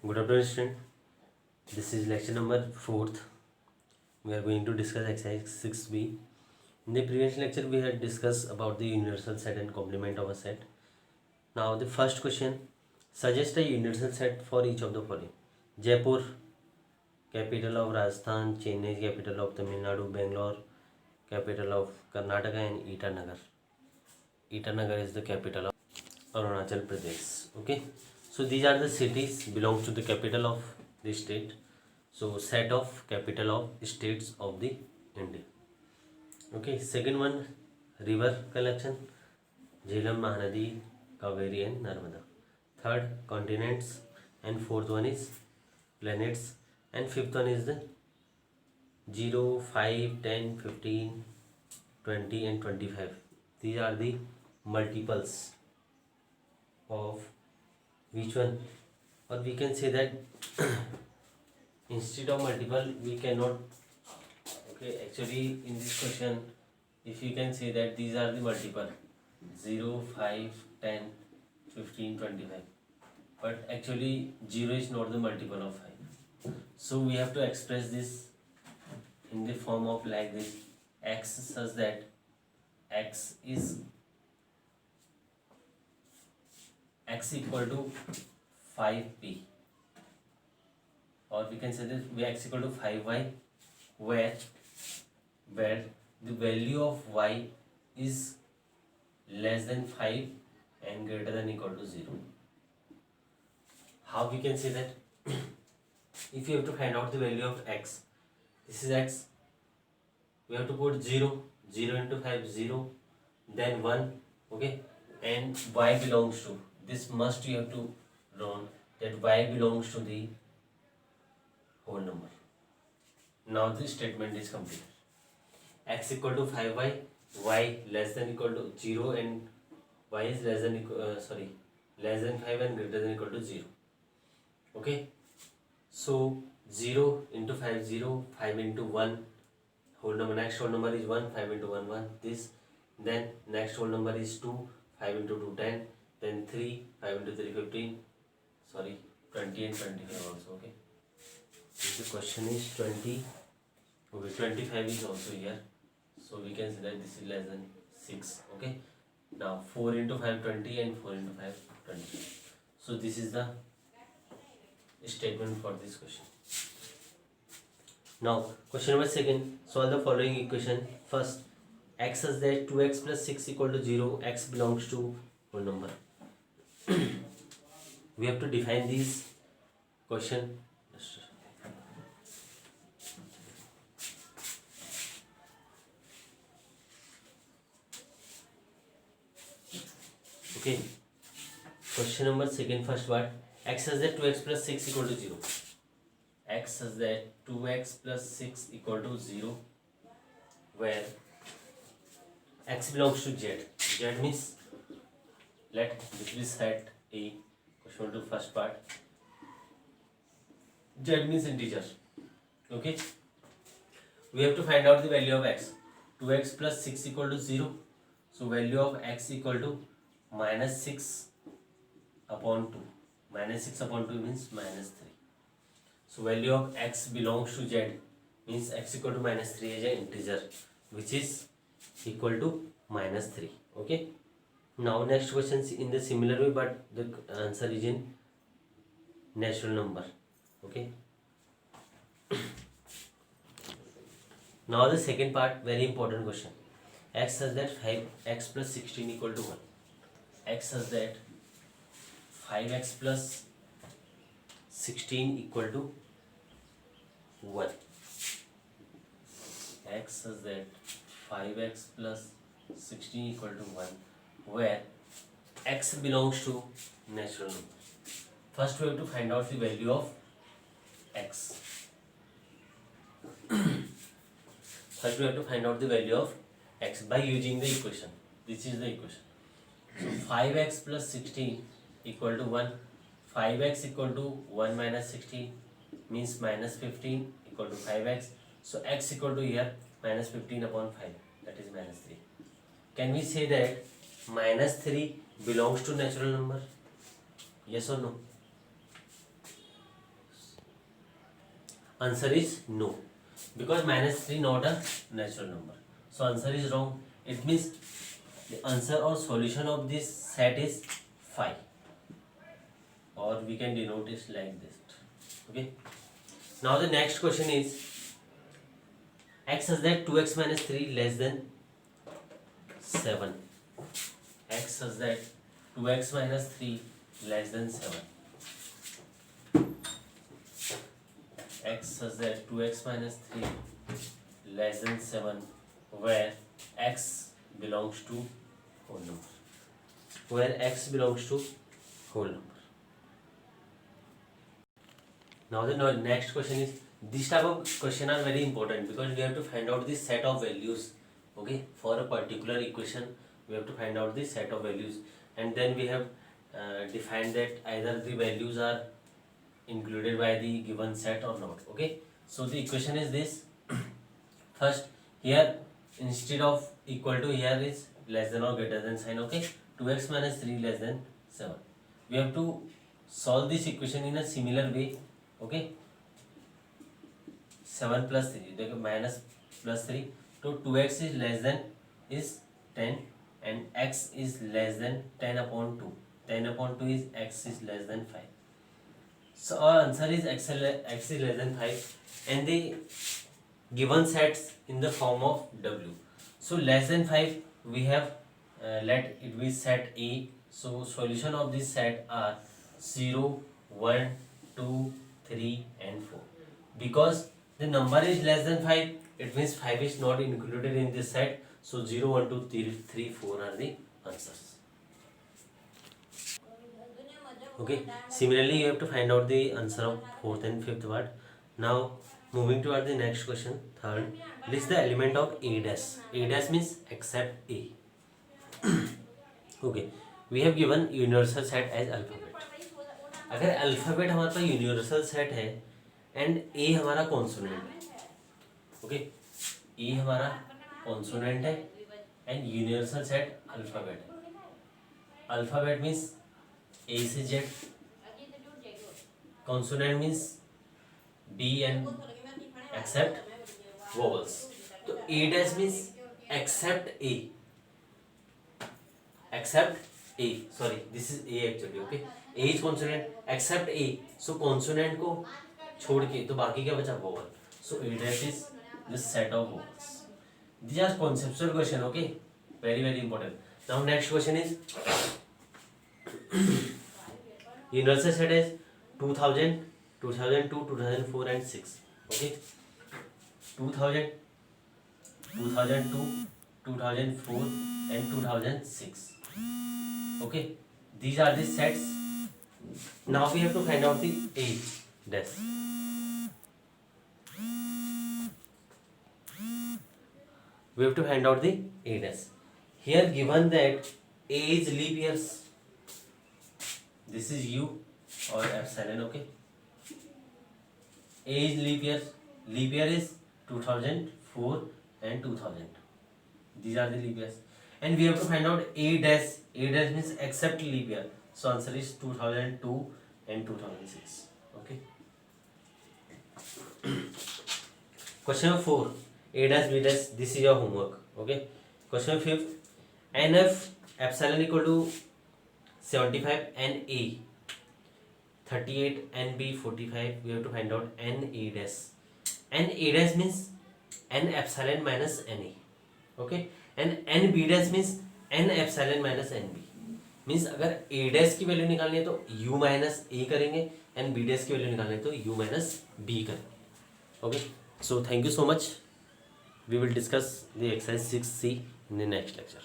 Good afternoon, student. This is lecture number 4th. We are going to discuss exercise 6b. In the previous lecture, we had discussed about the universal set and complement of a set. Now, the first question: suggest a universal set for each of the following: Jaipur, capital of Rajasthan; Chennai, capital of Tamil Nadu; Bangalore, capital of Karnataka; and Itanagar. Itanagar is the capital of Arunachal Pradesh. Okay, so these are the cities belongs to the capital of the state. So set of capital of states of the India. Okay, second one, river collection: Jhelum, Mahanadi, Kaveri, and Narmada. Third, continents, and fourth one is planets, and fifth one is the 0, 5, 10, 15, 20, and 25. These are the multiples of which one, or we can say that instead of multiple we cannot. Okay, actually in this question, if you can say that these are the multiple 0, 5, 10, 15, 25, but actually 0 is not the multiple of 5. So we have to express this in the form of like this: x such that x equal to 5p, or we can say that x equal to 5y, where the value of y is less than 5 and greater than equal to 0. How we can say that? If you have to find out the value of x, this is x, we have to put 0 into 5, 0, then 1. Okay, and y belongs to this, must you have to learn that y belongs to the whole number. Now this statement is completed. X equal to 5y, y less than equal to 0, and y is less than less than 5 and greater than equal to 0. Okay, so 0 into 5, 0, 5 into 1, whole number, next whole number is 1, 5 into 1, 1, this, then next whole number is 2, 5 into 2, 10, then 3, 5 into 3, 15, 20 and 25 also. Okay, if the question is 20, okay, 25 is also here, so we can say that this is less than 6. Okay, now 4 into 5, 20, and 4 into 5, 20. So this is the statement for this question. Now question number second: solve the following equation. First, x is that 2x plus 6 equal to 0, x belongs to whole number. We have to define this question. Okay, question number second, first part: x is that 2x plus 6 equal to 0. X is that 2x plus 6 equal to 0, where x belongs to z. Z means, let this be set A. Question to first part. Z means integer. Okay, we have to find out the value of x. 2x plus 6 equal to 0. So value of x equal to minus 6 upon 2. Minus 6 upon 2 means minus 3. So value of x belongs to z means x equal to minus 3 is an integer which is equal to minus 3. Okay, now next question is in the similar way, but the answer is in natural number. Okay, now the second part, very important question. X says that 5x plus 16 equal to 1. X says that 5x plus 16 equal to 1. X says that 5x plus 16 equal to 1, where x belongs to natural number. First we have to find out the value of x. First we have to find out the value of x by using the equation. This is the equation. So 5x plus 16 equal to 1. 5x equal to 1 minus 16 means minus 15 equal to 5x. So x equal to here minus 15 upon 5, that is minus 3. Can we say that minus 3 belongs to natural number? Yes or no? Answer is no, because -3 not a natural number. So answer is wrong. It means the answer or solution of this set is 5, or we can denote it like this. Okay. Now the next question is x such that 2x minus 3 less than 7. X such that 2x minus 3 less than 7. X such that 2x minus 3 less than 7, where x belongs to whole number. Where x belongs to whole number. Now the next question is, this type of question are very important because we have to find out the set of values. Okay, for a particular equation we have to find out the set of values, and then we have defined that either the values are included by the given set or not. Okay, so the equation is this. First, here instead of equal to, here is less than or greater than sign. Okay, 2x minus 3 less than 7. We have to solve this equation in a similar way. Okay, 7 plus 3, देखो minus plus 3, तो 2x is less than is 10 and x is less than 10 upon 2. 10 upon 2 is x is less than 5. So our answer is x is less than 5, and the given sets in the form of w. So less than 5 we have let it be set A. So solution of this set are 0, 1, 2, 3 and 4. Because the number is less than 5, it means 5 is not included in this set. So 0, 1, 2, 3, 4 are the answers. Okay, similarly you have to find out the answer of fourth and fifth word. Now moving toward the next question, third, list the element of A dash. A dash means except A. Okay, we have given universal set as alphabet. अगर alphabet हमारे पास universal set है and A हमारा consonant, okay, A हमारा consonant है and universal set alphabet है. Alphabet means A से Z, consonant means B and except vowels. तो A dash means except A, except A, sorry this is A actually. Okay, A is consonant except A, so consonant को छोड़ के तो बाकी क्या बचा, vowel. So A dash is the set of vowels. These are conceptual question. Okay, very very important. Now next question is universal set is 2000, 2002, 2004 and 6. Okay, 2000, 2002, 2004 and 2006. Okay, these are the sets. Now we have to find out the age dash. We have to find out the A dash. Here given that A is leap years, this is U or epsilon. Okay, A is leap years. Leap year is 2004 and 2000. These are the leap years, and we have to find out A dash. A dash means except leap year. So answer is 2002 and 2006. Okay. Question 4. A dash B dash, this is your homework. Okay. Question 5. NF epsilon equal to 75 and A 38 and B 45. We have to find out N A dash. N A dash means N epsilon minus NA. Okay. And N B dash means N epsilon minus NB. Means अगर A dash की value निकालनी है तो U minus A करेंगे, and B dash की value निकालनी है तो U minus B करेंगे. Okay. So thank you so much. We will discuss the exercise 6C in the next lecture.